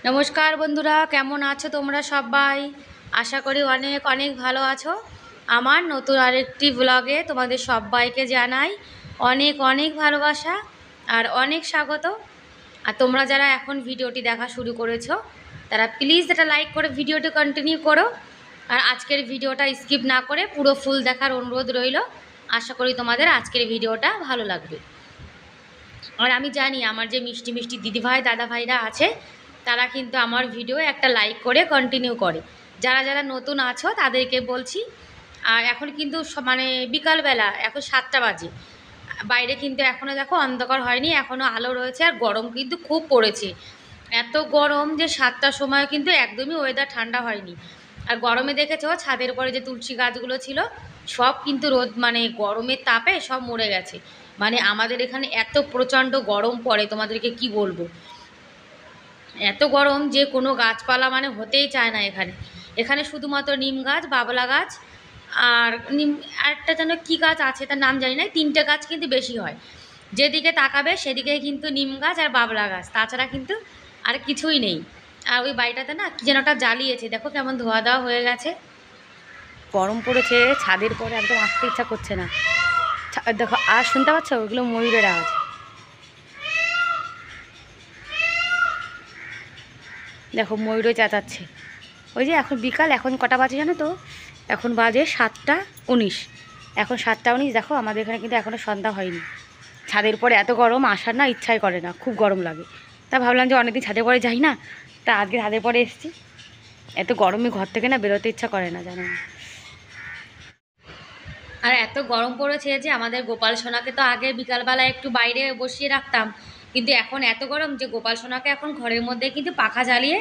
নমস্কার বন্ধুরা, কেমন আছো তোমরা সবাই? আশা করি অনেক অনেক ভালো আছো। আমার নতুন আরেকটি ব্লগে তোমাদের সবাইকে জানাই অনেক অনেক ভালোবাসা আর অনেক স্বাগত। আর তোমরা যারা এখন ভিডিওটি দেখা শুরু করেছো তারা প্লিজ এটা লাইক করে ভিডিওটি কন্টিনিউ করো। আর আজকের ভিডিওটা স্কিপ না করে পুরো ফুল দেখার অনুরোধ রইল। আশা করি তোমাদের আজকের ভিডিওটা ভালো লাগবে। আর আমি জানি আমার যে মিষ্টি মিষ্টি দিদিভাই দাদাভাইরা আছে তারা কিন্তু আমার ভিডিও একটা লাইক করে কন্টিনিউ করে। যারা যারা নতুন আছো তাদেরকে বলছি। আর এখন কিন্তু মানে বিকালবেলা এখন 7টা বাজে, বাইরে কিন্তু এখনও দেখো অন্ধকার হয়নি, এখনও আলো রয়েছে আর গরম কিন্তু খুব পড়েছে। এত গরম যে 7টার সময় কিন্তু একদমই ওয়েদার ঠান্ডা হয়নি। আর গরমে দেখেছো ছাদের উপরে যে তুলসী গাছগুলো ছিল সব কিন্তু রোদ মানে গরমের তাপে সব মরে গেছে। মানে আমাদের এখানে এত প্রচণ্ড গরম পড়ে তোমাদেরকে কি বলবো। এত গরম যে কোনো গাছপালা মানে হতেই চায় না এখানে। এখানে শুধুমাত্র নিম গাছ, বাবলা গাছ আর নিম আরেকটা যেন কী গাছ আছে তার নাম জানি না, 3টে গাছ কিন্তু বেশি হয়। যেদিকে তাকাবে সেদিকে কিন্তু নিম গাছ আর বাবলা গাছ, তাছাড়া কিন্তু আর কিছুই নেই। আর ওই বাড়িটাতে না কী যেন ওটা জ্বালিয়েছে, দেখো কেমন ধোয়া দেওয়া হয়ে গেছে। গরম পড়েছে, ছাদের পরে একদম আসতে ইচ্ছা করছে না। দেখো আর শুনতে পাচ্ছ ওগুলো ময়ূরের আওয়াজ। দেখো ময়ূরও চেঁচাচ্ছে। ওই যে এখন বিকাল, এখন কটা বাজে জানো তো? এখন বাজে 7টা 19। এখন 7টা 19, দেখো আমাদের এখানে কিন্তু এখনও সন্ধ্যা হয়নি। ছাদের পরে এত গরম, আসার না ইচ্ছাই করে না, খুব গরম লাগে। তা ভাবলাম যে অনেকদিন ছাদের পরে যাই না, তা আজকে ছাদের পরে এসেছি। এত গরমে ঘর থেকে না বেরোতে ইচ্ছা করে না, জানো না। আর এত গরম পড়েছে যে আমাদের গোপাল সোনাকে তো আগে বিকালবেলা একটু বাইরে বসিয়ে রাখতাম, কিন্তু এখন এত গরম যে গোপাল সোনাকে এখন ঘরের মধ্যে কিন্তু পাখা জ্বালিয়ে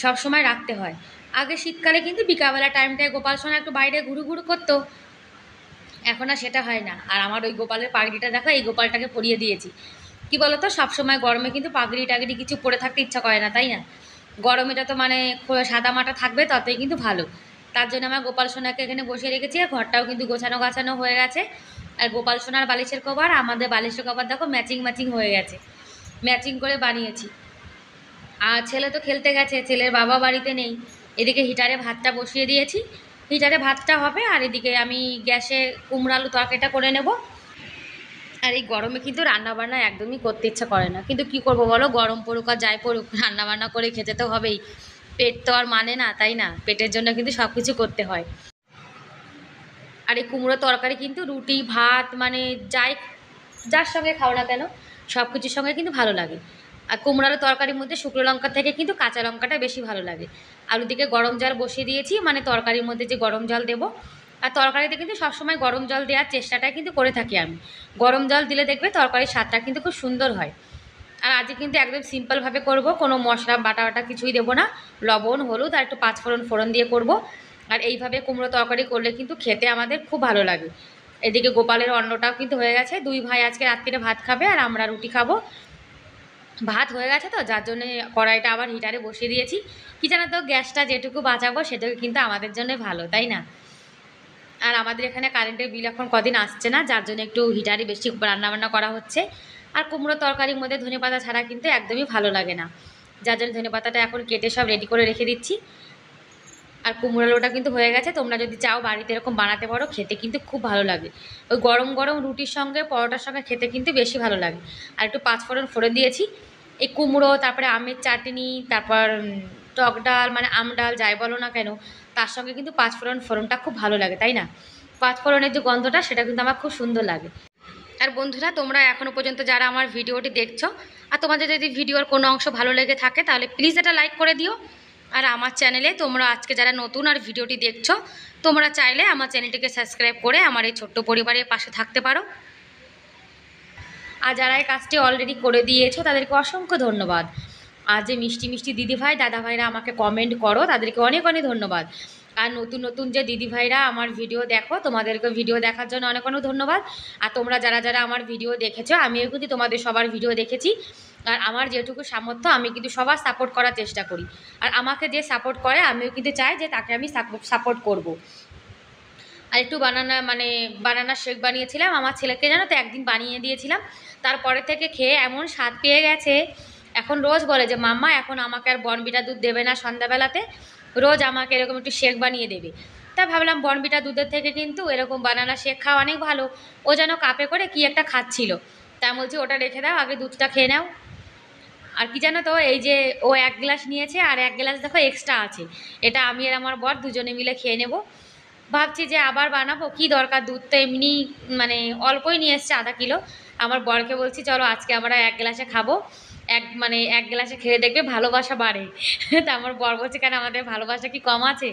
সব সময় রাখতে হয়। আগে শীতকালে কিন্তু বিকালবেলা টাইমটায় গোপাল সোনা একটু বাইরে ঘুরু ঘুরু করতো, এখন আর সেটা হয় না। আর আমার ওই গোপালের পাগড়িটা দেখো, এই গোপালটাকে পরিয়ে দিয়েছি। কি বলতো, সবসময় গরমে কিন্তু পাগড়ি টাগড়ি কিছু পরে থাকতে ইচ্ছা করে না, তাই না? গরমেটা তো মানে সাদা মাটা থাকবে ততই কিন্তু ভালো। তার জন্য আমার গোপাল সোনাকে এখানে বসিয়ে রেখেছি। আর ঘরটাও কিন্তু গোছানো গাছানো হয়ে গেছে। আর গোপাল সোনার বালিশের কভার আমাদের বালিশের কভার দেখো ম্যাচিং ম্যাচিং হয়ে গেছে, ম্যাচিং করে বানিয়েছি। আর ছেলে তো খেলতে গেছে, ছেলের বাবা বাড়িতে নেই। এদিকে হিটারে ভাতটা বসিয়ে দিয়েছি, হিটারে ভাতটা হবে। আর এদিকে আমি গ্যাসে কুমড়ো আলু তরকারিটা করে নেব। আর এই গরমে কিন্তু রান্নাবান্না একদমই করতে ইচ্ছা করে না, কিন্তু কি করব বলো, গরম পড়ুক আর যাই পড়ুক রান্নাবান্না করে খেতে তো হবেই। পেট তো আর মানে না, তাই না? পেটের জন্য কিন্তু সব কিছু করতে হয়। আর এই কুমড়ো তরকারি কিন্তু রুটি ভাত মানে যাই যার সঙ্গে খাও না কেন সব কিছুর সঙ্গে কিন্তু ভালো লাগে। আর কুমড়োর তরকারির মধ্যে শুকনো লঙ্কা থেকে কিন্তু কাঁচা লঙ্কাটা বেশি ভালো লাগে। আর ওদিকে গরম জল বসিয়ে দিয়েছি, মানে তরকারির মধ্যে যে গরম জল দেবো। আর তরকারিতে কিন্তু সবসময় গরম জল দেওয়ার চেষ্টাটাই কিন্তু করে থাকি আমি। গরম জল দিলে দেখবে তরকারির স্বাদটা কিন্তু খুব সুন্দর হয়। আর আজকে কিন্তু একদম সিম্পলভাবে করব, কোনো মশলা বাটা বাটা কিছুই দেবো না। লবণ হলুদ আর একটু পাঁচফোড়ন ফোড়ন দিয়ে করব। আর এইভাবে কুমড়ো তরকারি করলে কিন্তু খেতে আমাদের খুব ভালো লাগে। এদিকে গোপালের অন্নটাও কিন্তু হয়ে গেছে, দুই ভাই আজকে রাত্রিরে ভাত খাবে আর আমরা রুটি খাবো। ভাত হয়ে গেছে তো যার জন্যে কড়াইটা আবার হিটারে বসিয়ে দিয়েছি। কি জানো তো, গ্যাসটা যেটুকু বাঁচাবো সেটুকু কিন্তু আমাদের জন্য ভালো, তাই না? আর আমাদের এখানে কারেন্টের বিল এখন কদিন আসছে না, যার জন্য একটু হিটারে বেশি রান্নাবান্না করা হচ্ছে। আর কুমড়ো তরকারির মধ্যে ধনেপাতা ছাড়া কিন্তু একদমই ভালো লাগে না, যার জন্য ধনেপাতাটা এখন কেটে সব রেডি করে রেখে দিচ্ছি। আর কুমড়ো আলুটা কিন্তু হয়ে গেছে, তোমরা যদি চাও বাড়িতে এরকম বানাতে পারো, খেতে কিন্তু খুব ভালো লাগে। ওই গরম গরম রুটির সঙ্গে পরোটার সঙ্গে খেতে কিন্তু বেশি ভালো লাগে। আর একটু পাঁচফোড়ন ফোড়ন দিয়েছি। এই কুমড়ো, তারপরে আমের চাটনি, তারপর টক ডাল মানে আম ডাল যাই বলো না কেন, তার সঙ্গে কিন্তু পাঁচফোড়ন ফোড়নটা খুব ভালো লাগে, তাই না? পাঁচফোড়নের যে গন্ধটা সেটা কিন্তু আমার খুব সুন্দর লাগে। আর বন্ধুরা, তোমরা এখনও পর্যন্ত যারা আমার ভিডিওটি দেখছো আর তোমাদের যদি ভিডিওর কোনো অংশ ভালো লেগে থাকে তাহলে প্লিজ এটা লাইক করে দিও। আর আমার চ্যানেলে তোমরা আজকে যারা নতুন আর ভিডিওটি দেখছো, তোমরা চাইলে আমার চ্যানেলটিকে সাবস্ক্রাইব করে আমার এই ছোট্ট পরিবারের পাশে থাকতে পারো। আর যারা এই কাজটি অলরেডি করে দিয়েছো তাদেরকে অসংখ্য ধন্যবাদ। আর যে মিষ্টি মিষ্টি দিদিভাই দাদাভাইরা আমাকে কমেন্ট করো তাদেরকে অনেক অনেক ধন্যবাদ। আর নতুন নতুন যে দিদিভাইরা আমার ভিডিও দেখো, তোমাদেরকে ভিডিও দেখার জন্য অনেক অনেক ধন্যবাদ। আর তোমরা যারা যারা আমার ভিডিও দেখেছো, আমিও কিন্তু তোমাদের সবার ভিডিও দেখেছি। আর আমার যেটুকু সামর্থ্য আমি কিন্তু সবার সাপোর্ট করার চেষ্টা করি। আর আমাকে যে সাপোর্ট করে আমিও কিন্তু চাই যে তাকে আমি সাপোর্ট করব। আর একটু বানানা শেক বানিয়েছিলাম আমার ছেলেকে, জানো তো একদিন বানিয়ে দিয়েছিলাম, তারপরে থেকে খেয়ে এমন স্বাদ পেয়ে গেছে, এখন রোজ বলে যে মাম্মা এখন আমাকে আর বর্নভিটা দুধ দেবে না সন্ধ্যাবেলাতে, রোজ আমাকে এরকম একটু শেক বানিয়ে দেবে। তা ভাবলাম বর্নভিটা দুধের থেকে কিন্তু এরকম বানানা শেক খাওয়া অনেক ভালো। ও যেন কাপে করে কি একটা খাচ্ছিল, তা বলছি ওটা রেখে দাও, আগে দুধটা খেয়ে নাও। আর কি জানো তো, এই যে ও 1 গ্লাস নিয়েছে আর 1 গ্লাস দেখো এক্সট্রা আছে, এটা আমি আর আমার বর দুজনে মিলে খেয়ে নেব। ভাবছি যে আবার বানাবো, কি দরকার, দুধ তো এমনি মানে অল্পই নিয়ে এসছে, আধা কিলো। আমার বরকে বলছি চলো আজকে আমরা 1 গ্লাসে খাবো, মানে 1 গ্লাসে খেয়ে দেখবে ভালোবাসা বাড়ে। তা আমার বর বলছে কেন আমাদের ভালোবাসা কি কম আছে?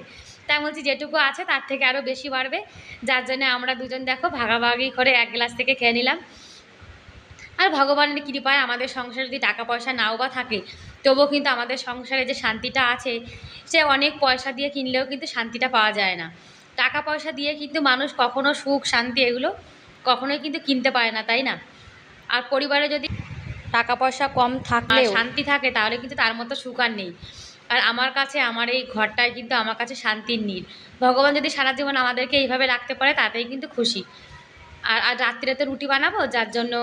তাই বলছি যেটুকু আছে তার থেকে আরও বেশি বাড়বে, যার জন্য আমরা দুজন দেখো ভাগাভাগি করে 1 গ্লাস থেকে খেয়ে নিলাম। আর ভগবানের কৃপায় আমাদের সংসারে যদি টাকা পয়সা নাও বা থাকে, তবুও কিন্তু আমাদের সংসারে যে শান্তিটা আছে, সে অনেক পয়সা দিয়ে কিনলেও কিন্তু শান্তিটা পাওয়া যায় না। টাকা পয়সা দিয়ে কিন্তু মানুষ কখনো সুখ শান্তি এগুলো কখনোই কিন্তু কিনতে পারে না, তাই না? আর পরিবারে যদি টাকা পয়সা কম থাকলে শান্তি থাকে, তাহলে কিন্তু তার মতো সুখ আর নেই। আর আমার কাছে আমার এই ঘরটাই কিন্তু আমার কাছে শান্তির নীড়। ভগবান যদি সারা জীবন আমাদেরকে এইভাবে রাখতে পারে তাতেই কিন্তু খুশি। আর রাত্রিরে তো রুটি বানাবো, যার জন্য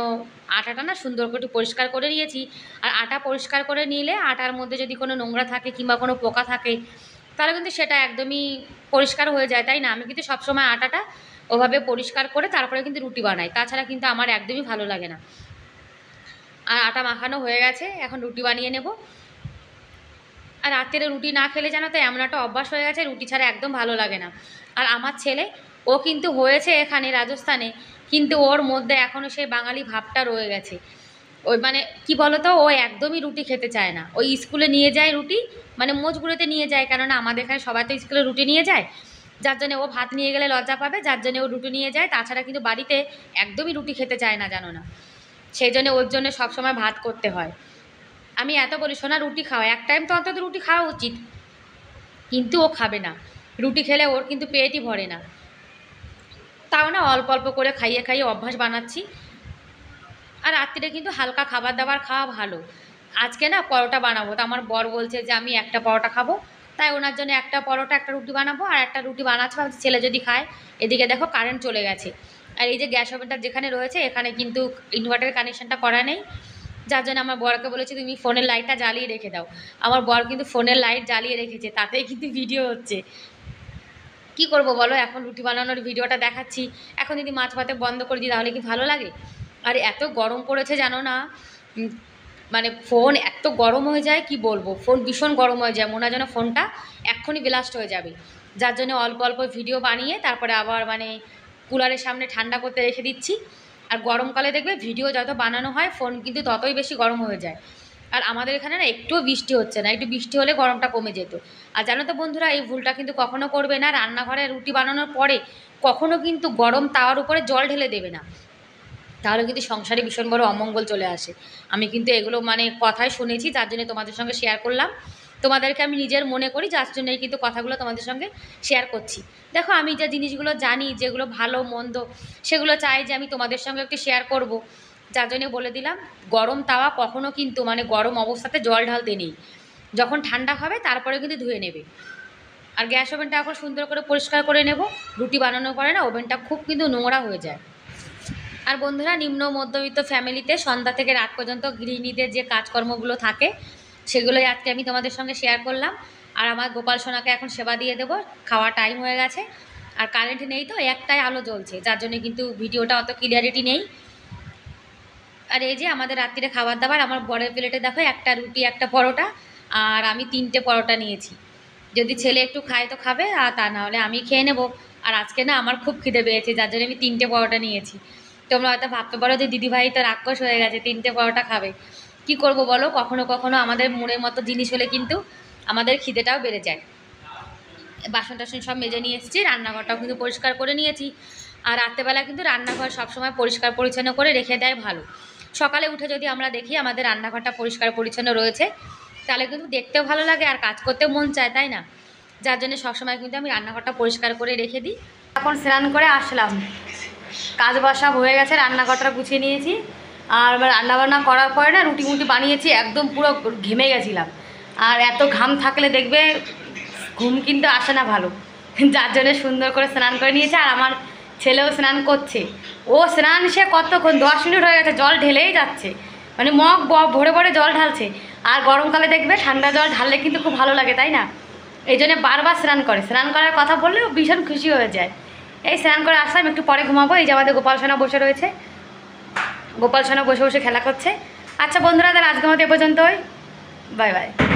আটাটা না সুন্দর করে একটু পরিষ্কার করে নিয়েছি। আর আটা পরিষ্কার করে নিলে আটার মধ্যে যদি কোনো নোংরা থাকে কিংবা কোনো পোকা থাকে, তাহলে কিন্তু সেটা একদমই পরিষ্কার হয়ে যায়, তাই না? আমি কিন্তু সবসময় আটাটা ওভাবে পরিষ্কার করে তারপরে কিন্তু রুটি বানাই, তাছাড়া কিন্তু আমার একদমই ভালো লাগে না। আর আটা মাখানো হয়ে গেছে, এখন রুটি বানিয়ে নেব। আর রাত্রে রুটি না খেলে জানো তো এমন একটা অভ্যাস হয়ে গেছে, রুটি ছাড়া একদম ভালো লাগে না। আর আমার ছেলে, ও কিন্তু হয়েছে এখানে রাজস্থানে, কিন্তু ওর মধ্যে এখনও সেই বাঙালি ভাবটা রয়ে গেছে। ওই মানে কি বলতো, ও একদমই রুটি খেতে চায় না। ওই স্কুলে নিয়ে যায় রুটি, মানে মোচগুলোতে নিয়ে যায়, কেননা আমাদের এখানে সবাই তো স্কুলে রুটি নিয়ে যায়, যার জন্য ও ভাত নিয়ে গেলে লজ্জা পাবে, যার জন্য ও রুটি নিয়ে যায়। তাছাড়া কিন্তু বাড়িতে একদমই রুটি খেতে চায় না, জানো না? সেই জন্য ওর জন্য সবসময় ভাত করতে হয়। আমি এত বলি সোনা রুটি খাও, এক টাইম তো অন্তত রুটি খাওয়া উচিত, কিন্তু ও খাবে না। রুটি খেলে ওর কিন্তু পেটই ভরে না। তাও না অল্প অল্প করে খাইয়ে খাইয়ে অভ্যাস বানাচ্ছি। আর রাত্রিরে কিন্তু হালকা খাবার দাবার খাওয়া ভালো। আজকে না পরোটা বানাবো, তো আমার বর বলছে যে আমি একটা পরোটা খাবো, তাই ওনার জন্য একটা পরোটা একটা রুটি বানাবো। আর একটা রুটি বানাচ্ছি, ভাবছি ছেলে যদি খায়। এদিকে দেখো কারেন্ট চলে গেছে, আর এই যে গ্যাস ওভেনটা যেখানে রয়েছে এখানে কিন্তু ইনভার্টারের কানেকশানটা করা নেই, যার জন্য আমার বরকে বলেছি তুমি ফোনের লাইটটা জ্বালিয়ে রেখে দাও। আমার বর কিন্তু ফোনের লাইট জ্বালিয়ে রেখেছে, তাতেই কিন্তু ভিডিও হচ্ছে। কি করব বলো, এখন রুটি বানানোর ভিডিওটা দেখাচ্ছি, এখন যদি মাছ ভাতে বন্ধ করে দিই তাহলে কি ভালো লাগে? আর এত গরম পড়েছে জানো না, মানে ফোন এত গরম হয়ে যায় কি বলবো, ফোন ভীষণ গরম হয়ে যায়, মনে হয় যেন ফোনটা এক্ষুনি ব্লাস্ট হয়ে যাবে। যার জন্য অল্প অল্প ভিডিও বানিয়ে তারপরে আবার মানে কুলারের সামনে ঠান্ডা করতে রেখে দিচ্ছি। আর গরমকালে দেখবে ভিডিও যত বানানো হয় ফোন কিন্তু ততই বেশি গরম হয়ে যায়। আর আমাদের এখানে না একটুও বৃষ্টি হচ্ছে না, একটু বৃষ্টি হলে গরমটা কমে যেত। আর জানো তো বন্ধুরা, এই ভুলটা কিন্তু কখনো করবে না, রান্নাঘরে রুটি বানানোর পরে কখনো কিন্তু গরম তাওয়ার উপরে জল ঢেলে দেবে না, তাহলে কিন্তু সংসারে ভীষণ বড় অমঙ্গল চলে আসে। আমি কিন্তু এগুলো মানে কথাই শুনেছি, যার জন্য তোমাদের সঙ্গে শেয়ার করলাম। তোমাদেরকে আমি নিজের মনে করি, যার জন্যই কিন্তু কথাগুলো তোমাদের সঙ্গে শেয়ার করছি। দেখো আমি যে জিনিসগুলো জানি, যেগুলো ভালো মন্দ, সেগুলো চাই যে আমি তোমাদের সঙ্গে একটু শেয়ার করব, যার জন্য বলে দিলাম। গরম তাওয়া কখনো কিন্তু মানে গরম অবস্থাতে জল ঢালতে নেই, যখন ঠান্ডা হবে তারপরে কিন্তু ধুয়ে নেবে। আর গ্যাস ওভেনটা এখন সুন্দর করে পরিষ্কার করে নেব। রুটি বানানোর পরে না ওভেনটা খুব কিন্তু নোংরা হয়ে যায়। আর বন্ধুরা, নিম্ন মধ্যবিত্ত ফ্যামিলিতে সন্ধ্যা থেকে রাত পর্যন্ত গৃহিণীদের যে কাজকর্মগুলো থাকে, সেগুলোই আজকে আমি তোমাদের সঙ্গে শেয়ার করলাম। আর আমার গোপাল সোনাকে এখন সেবা দিয়ে দেবো, খাওয়া টাইম হয়ে গেছে। আর কারেন্ট নেই তো, একটাই আলো জ্বলছে, যার জন্য কিন্তু ভিডিওটা অত ক্লিয়ারিটি নেই। আর এই যে আমাদের রাত্রিরে খাবার দাবার, আমার বড়ের প্লেটে দেখো একটা রুটি একটা পরোটা, আর আমি 3টে পরোটা নিয়েছি। যদি ছেলে একটু খায় তো খাবে, আর তা না হলে আমি খেয়ে নেব। আর আজকে না আমার খুব খিদে পেয়েছে, যার জন্য আমি 3টে পরোটা নিয়েছি। তোমরা হয়তো ভাবতে পারো যে দিদিভাই তো রাক্ষস হয়ে গেছে, 3টে পরোটা খাবে। কি করব বলো, কখনো কখনো আমাদের মনের মতো জিনিস হলে কিন্তু আমাদের খিদেটাও বেড়ে যায়। বাসন টাসন সব মেজে নিয়ে এসেছি, রান্নাঘরটাও কিন্তু পরিষ্কার করে নিয়েছি। আর রাত্রেবেলা কিন্তু রান্নাঘর সবসময় পরিষ্কার পরিচ্ছন্ন করে রেখে দেয় ভালো। সকালে উঠে যদি আমরা দেখি আমাদের রান্নাঘরটা পরিষ্কার পরিচ্ছন্ন রয়েছে, তাহলে কিন্তু দেখতেও ভালো লাগে আর কাজ করতেও মন চায়, তাই না? যার জন্য সবসময় কিন্তু আমি রান্নাঘরটা পরিষ্কার করে রেখে দিই। এখন স্নান করে আসলাম, কাজ বাসা হয়ে গেছে, রান্নাঘরটা গুছিয়ে নিয়েছি। আর রান্নাবান্না করার পরে না রুটি মুটি বানিয়েছি, একদম পুরো ঘেমে গেছিলাম। আর এত ঘাম থাকলে দেখবে ঘুম কিন্তু আসে না ভালো, যার জন্য সুন্দর করে স্নান করে নিয়েছে। আর আমার ছেলেও স্নান করছে, ও স্নান সে কতক্ষণ 10 মিনিট হয়ে গেছে, জল ঢেলেই যাচ্ছে, মানে মগ ভরে ভরে জল ঢালছে। আর গরমকালে দেখবে ঠান্ডা জল ঢাললে কিন্তু খুব ভালো লাগে, তাই না? এই জন্য বারবার স্নান করে, স্নান করার কথা বললেও ভীষণ খুশি হয়ে যায়। এই স্নান করে আসলাম, একটু পরে ঘুমাবো। এই যে আমাদের গোপাল সোনা বসে রয়েছে, গোপাল সোনা বসে বসে খেলা করছে। আচ্ছা বন্ধুরা, তাহলে আজকের মতো এ পর্যন্তই। Bye bye.